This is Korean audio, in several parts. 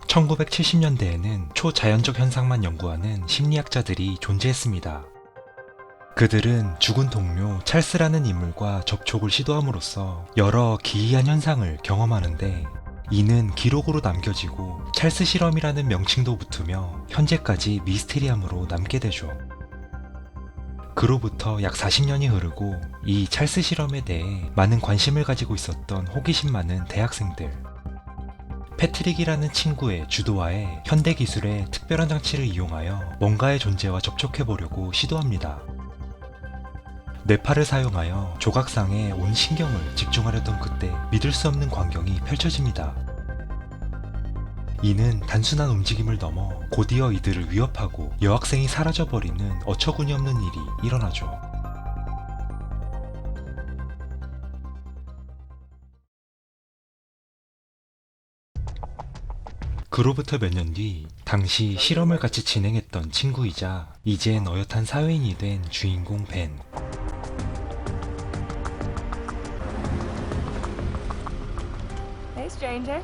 1970년대에는 초자연적 현상만 연구하는 심리학자들이 존재했습니다. 그들은 죽은 동료 찰스라는 인물과 접촉을 시도함으로써 여러 기이한 현상을 경험하는데, 이는 기록으로 남겨지고 찰스 실험이라는 명칭도 붙으며 현재까지 미스테리함으로 남게 되죠. 그로부터 약 40년이 흐르고 이 찰스 실험에 대해 많은 관심을 가지고 있었던 호기심 많은 대학생들, 패트릭이라는 친구의 주도하에 현대기술의 특별한 장치를 이용하여 뭔가의 존재와 접촉해보려고 시도합니다. 뇌파를 사용하여 조각상에 온 신경을 집중하려던 그때 믿을 수 없는 광경이 펼쳐집니다. 이는 단순한 움직임을 넘어 곧이어 이들을 위협하고 여학생이 사라져버리는 어처구니 없는 일이 일어나죠. 그로부터 몇 년 뒤, 당시 실험을 같이 진행했던 친구이자 이젠 어엿한 사회인이 된 주인공 벤.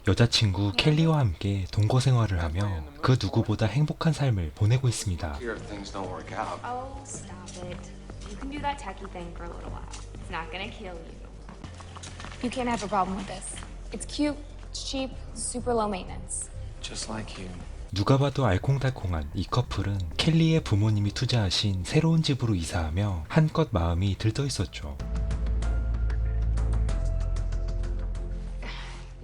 여자친구 켈리와 함께 동거 생활을 하며 그 누구보다 행복한 삶을 보내고 있습니다. Here if things don't work out. Oh, stop it. You can do that tacky thing for a little while. It's not gonna kill you. You can't have a problem with this. It's cute, it's cheap, super low maintenance. Just like you. 누가 봐도 알콩달콩한 이 커플은 켈리의 부모님이 투자하신 새로운 집으로 이사하며 한껏 마음이 들떠 있었죠.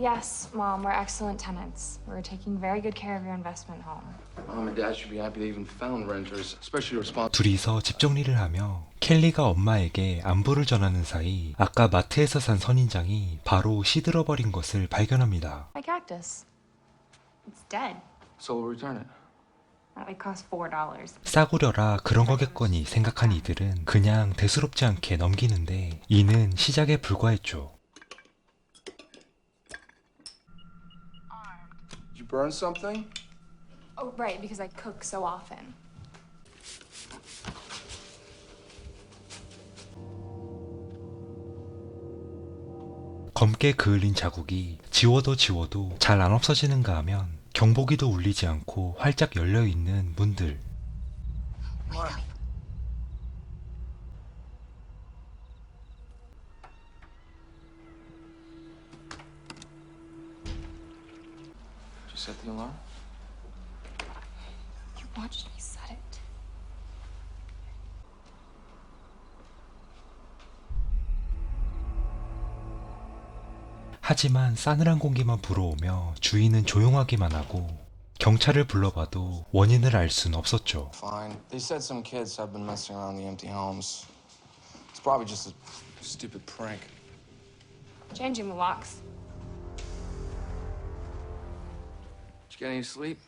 Yes, Mom, we're excellent tenants. We're taking very good care of your investment home. Mom and Dad should be happy they even found renters, especially responsible. 둘이서 집 정리를 하며 켈리가 엄마에게 안부를 전하는 사이 아까 마트에서 산 선인장이 바로 시들어버린 것을 발견합니다. My cactus. It's dead. So we'll return it. That would cost $4. 싸구려라 그런 거겠거니 생각한 이들은 그냥 대수롭지 않게 넘기는데, 이는 시작에 불과했죠. Did you burn something? Oh, right, because I cook so often. 검게 그을린 자국이 지워도 지워도 잘 안 없어지는가 하면 경보기도 울리지 않고 활짝 열려있는 문들. Did you set the alarm? You watched me set it. 하지만 싸늘한 공기만 불어오며 주인은 조용하기만 하고 경찰을 불러봐도 원인을 알 순 없었죠. Fine. They said some kids have been messing around the empty homes. It's probably just a stupid prank. Changing the locks. Did you get any sleep?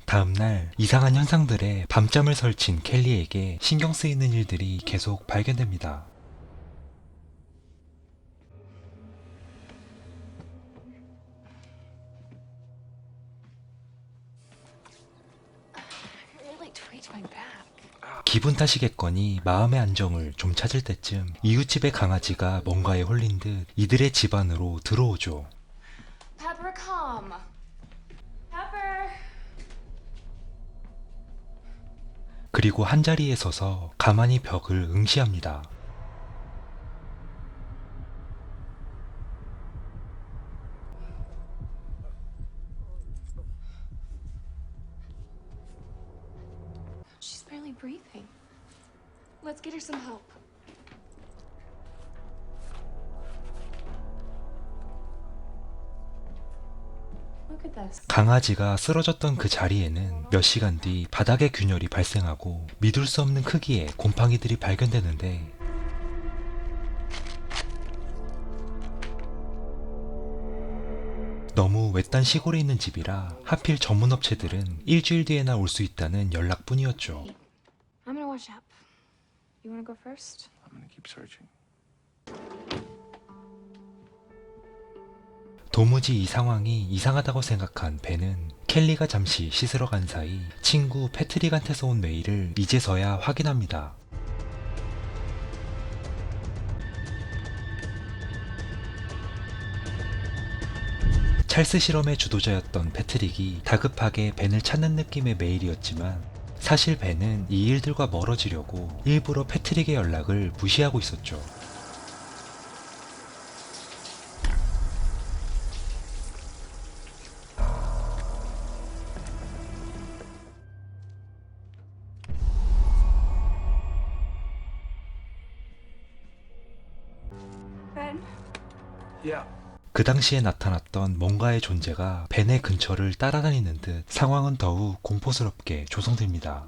다음날 이상한 현상들에 밤잠을 설친 켈리에게 신경 쓰이는 일들이 계속 발견됩니다. I really like to reach my back. 기분 탓이겠거니 마음의 안정을 좀 찾을 때쯤 이웃집의 강아지가 뭔가에 홀린 듯 이들의 집 안으로 들어오죠. Pepper, come. Pepper. 그리고 한자리에 서서 가만히 벽을 응시합니다. She's barely breathing. Let's get her some help. Look at this. 강아지가 쓰러졌던 그 자리에는 몇 시간 뒤 바닥에 균열이 발생하고 믿을 수 없는 크기의 곰팡이들이 발견되는데, 너무 외딴 시골에 있는 집이라 하필 전문 업체들은 일주일 뒤에나 올 수 있다는 연락뿐이었죠. I'm gonna wash up. You wanna go first? I'm gonna keep searching. 도무지 이 상황이 이상하다고 생각한 벤은 켈리가 잠시 씻으러 간 사이 친구 패트릭한테서 온 메일을 이제서야 확인합니다. 찰스 실험의 주도자였던 패트릭이 다급하게 벤을 찾는 느낌의 메일이었지만 사실 벤은 이 일들과 멀어지려고 일부러 패트릭의 연락을 무시하고 있었죠. Ben? Yeah. 그 당시에 나타났던 뭔가의 존재가 벤의 근처를 따라다니는 듯 상황은 더욱 공포스럽게 조성됩니다.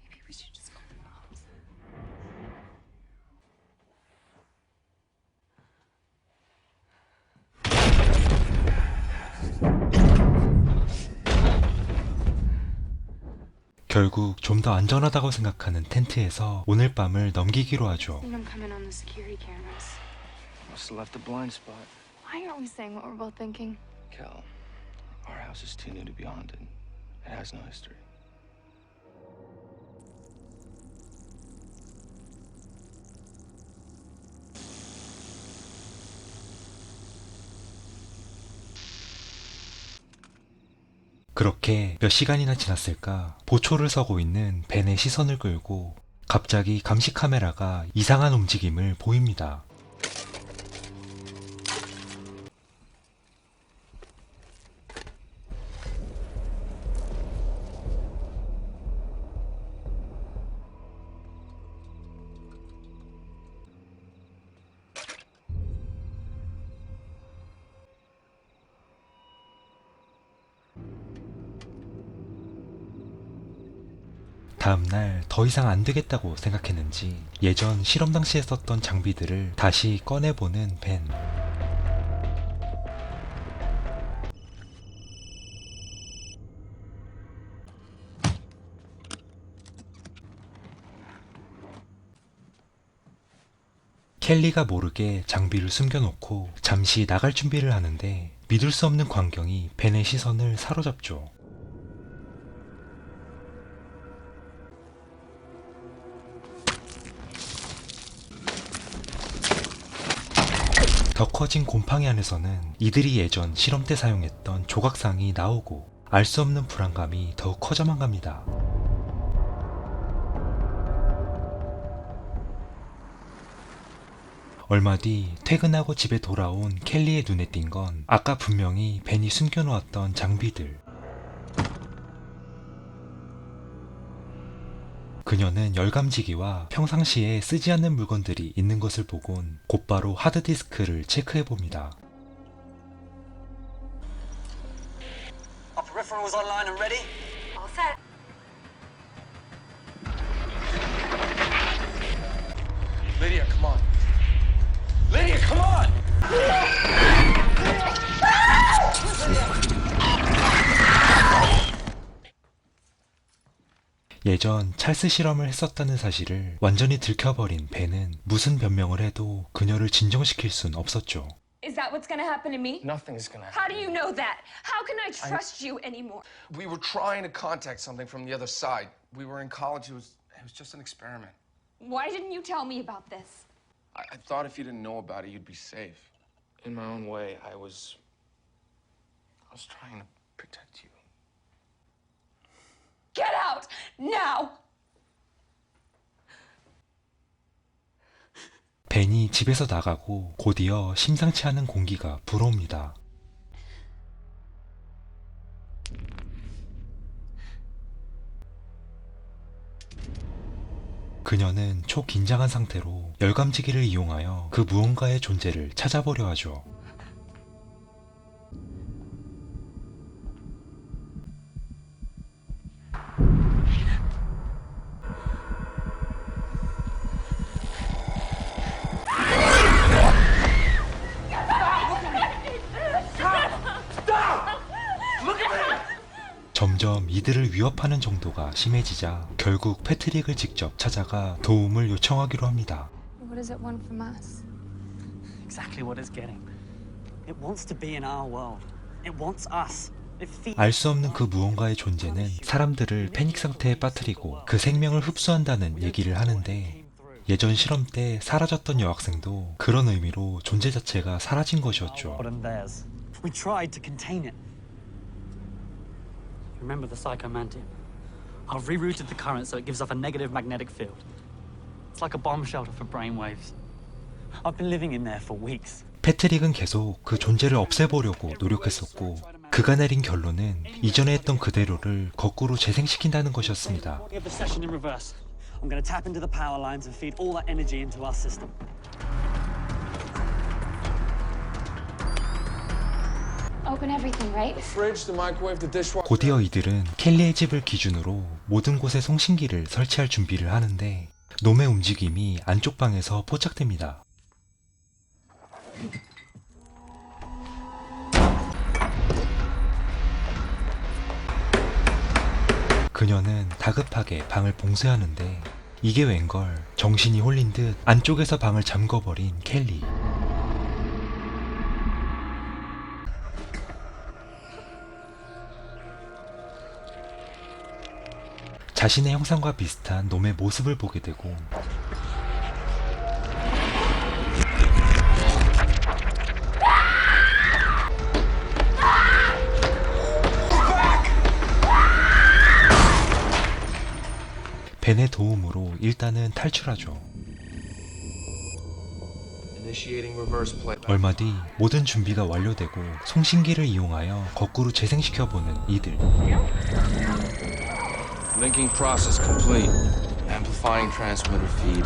Maybe we should just call the cops. 결국 좀 더 안전하다고 생각하는 텐트에서 오늘 밤을 넘기기로 하죠. I think I'm coming on the security cameras. Must have left a blind spot. Why aren't we saying what we're both thinking? Kel, our house is too new to be haunted. It has no history. 그렇게 몇 시간이나 지났을까 보초를 서고 있는 벤의 시선을 끌고 갑자기 감시 카메라가 이상한 움직임을 보입니다. 다음날 더 이상 안 되겠다고 생각했는지 예전 실험 당시에 썼던 장비들을 다시 꺼내보는 벤. 켈리가 모르게 장비를 숨겨놓고 잠시 나갈 준비를 하는데 믿을 수 없는 광경이 벤의 시선을 사로잡죠. 더 커진 곰팡이 안에서는 이들이 예전 실험 때 사용했던 조각상이 나오고 알 수 없는 불안감이 더욱 커져만 갑니다. 얼마 뒤 퇴근하고 집에 돌아온 켈리의 눈에 띈 건 아까 분명히 벤이 숨겨놓았던 장비들. 그녀는 열감지기와 평상시에 쓰지 않는 물건들이 있는 것을 보곤 곧바로 하드디스크를 체크해봅니다. Our peripheral was online and ready. All set. Lydia, come on. Lydia, come on! 예전 찰스 실험을 했었다는 사실을 완전히 들켜버린 벤은 무슨 변명을 해도 그녀를 진정시킬 순 없었죠. Is that what's gonna happen to me? Nothing's gonna How happen. do you know that? How can I trust you anymore? We were trying to contact something from the other side. We were in college. It was just an experiment. Why didn't you tell me about this? I thought if you didn't know about it, you'd be safe. In my own way, I was trying to protect you. Get out! Now! 벤이 집에서 나가고 곧이어 심상치 않은 공기가 불어옵니다. 그녀는 초긴장한 상태로 열감지기를 이용하여 그 무언가의 존재를 찾아보려 하죠. 점점 이들을 위협하는 정도가 심해지자 결국 패트릭을 직접 찾아가 도움을 요청하기로 합니다. What does it want from us? Exactly what it's getting. It wants to be in our world. It wants us. It feeds. 알 수 없는 그 무언가의 존재는 사람들을 패닉 상태에 빠뜨리고 그 생명을 흡수한다는 얘기를 하는데, 예전 실험 때 사라졌던 여학생도 그런 의미로 존재 자체가 사라진 것이었죠. And theirs. We tried to contain it. Remember the psychomantium? I've rerouted the current so it gives off a negative magnetic field. It's like a bomb shelter for brainwaves. I've been living in there for weeks. 패트릭은 계속 그 존재를 없애보려고 노력했었고, 그가 내린 결론은 이전에 했던 그대로를 거꾸로 재생시킨다는 것이었습니다. Of the session in reverse. I'm going to tap into the power lines and feed all that energy into our system. Open everything, right? Fridge, the microwave, the dishwasher. 곧이어 이들은 켈리의 집을 기준으로 모든 곳에 송신기를 설치할 준비를 하는데, 놈의 움직임이 안쪽 방에서 포착됩니다. 그녀는 다급하게 방을 봉쇄하는데, 이게 웬걸 정신이 홀린 듯 안쪽에서 방을 잠궈버린 켈리. 자신의 형상과 비슷한 놈의 모습을 보게 되고, 벤의 도움으로 일단은 탈출하죠. Initiating reverse play. 얼마 뒤 모든 준비가 완료되고 송신기를 이용하여 거꾸로 재생시켜보는 이들. Linking process complete. Amplifying transmitter feed.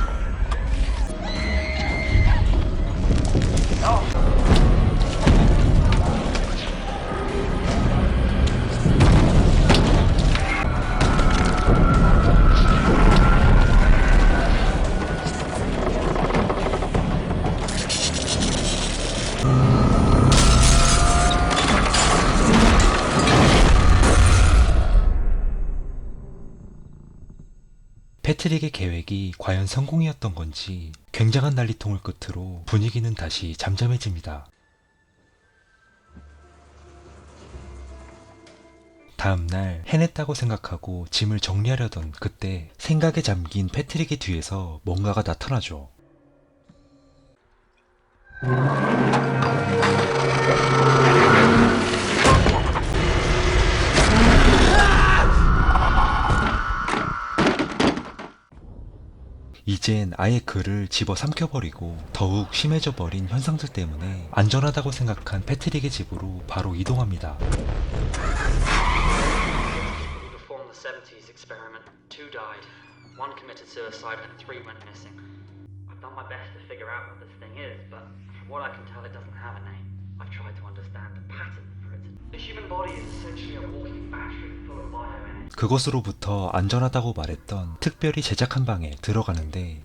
패트릭의 계획이 과연 성공이었던 건지 굉장한 난리통을 끝으로 분위기는 다시 잠잠해집니다. 다음날 해냈다고 생각하고 짐을 정리하려던 그때 생각에 잠긴 패트릭의 뒤에서 뭔가가 나타나죠. 이젠 아예 그를 집어 삼켜버리고 더욱 심해져 버린 현상들 때문에 안전하다고 생각한 패트릭의 집으로 바로 이동합니다. We performed the 70s experiment. 2 died. 1 committed suicide and 3 went missing. I've done my best to figure out what this thing is, but from what I can tell it doesn't have a name. I've tried to understand the pattern for it. The human body is essentially a walking battery full of bioenergy. 그것으로부터 안전하다고 말했던 특별히 제작한 방에 들어가는데,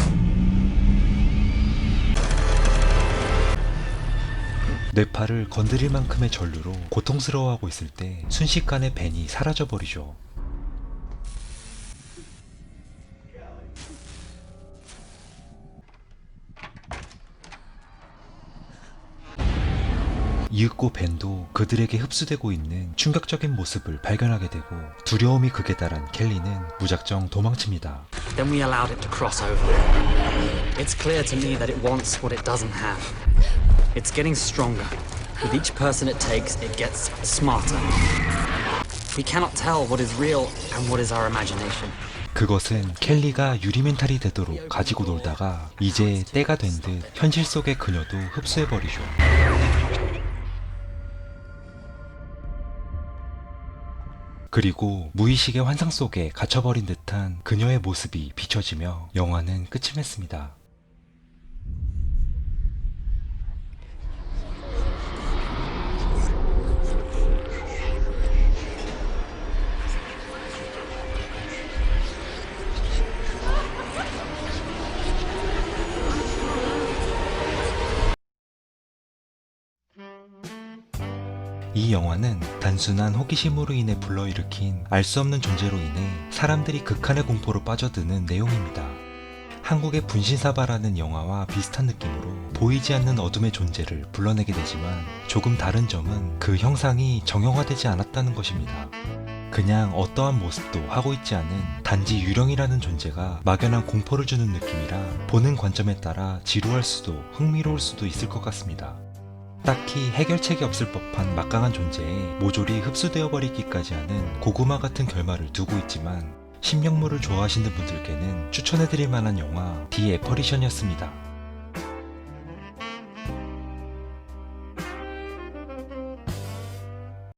뇌파를 건드릴 만큼의 전류로 고통스러워하고 있을 때 순식간에 벤이 사라져버리죠. 이윽고 벤도 그들에게 흡수되고 있는 충격적인 모습을 발견하게 되고 두려움이 극에 달한 켈리는 무작정 도망칩니다. Then we allowed it to cross over. It's clear to me that it wants what it doesn't have. It's getting stronger. With each person it takes, it gets smarter. We cannot tell what is real and what is our imagination. 그것은 켈리가 유리멘탈이 되도록 가지고 놀다가 이제 때가 된 듯 현실 속의 그녀도 흡수해버리죠. 그리고 무의식의 환상 속에 갇혀버린 듯한 그녀의 모습이 비춰지며 영화는 끝이 맺습니다. 이 영화는 단순한 호기심으로 인해 불러일으킨 알 수 없는 존재로 인해 사람들이 극한의 공포로 빠져드는 내용입니다. 한국의 분신사바라는 영화와 비슷한 느낌으로 보이지 않는 어둠의 존재를 불러내게 되지만 조금 다른 점은 그 형상이 정형화되지 않았다는 것입니다. 그냥 어떠한 모습도 하고 있지 않은 단지 유령이라는 존재가 막연한 공포를 주는 느낌이라 보는 관점에 따라 지루할 수도 흥미로울 수도 있을 것 같습니다. 딱히 해결책이 없을 법한 막강한 존재에 모조리 흡수되어 버리기까지 하는 고구마 같은 결말을 두고 있지만 신명물을 좋아하시는 분들께는 추천해드릴 만한 영화 디 애퍼리션이었습니다.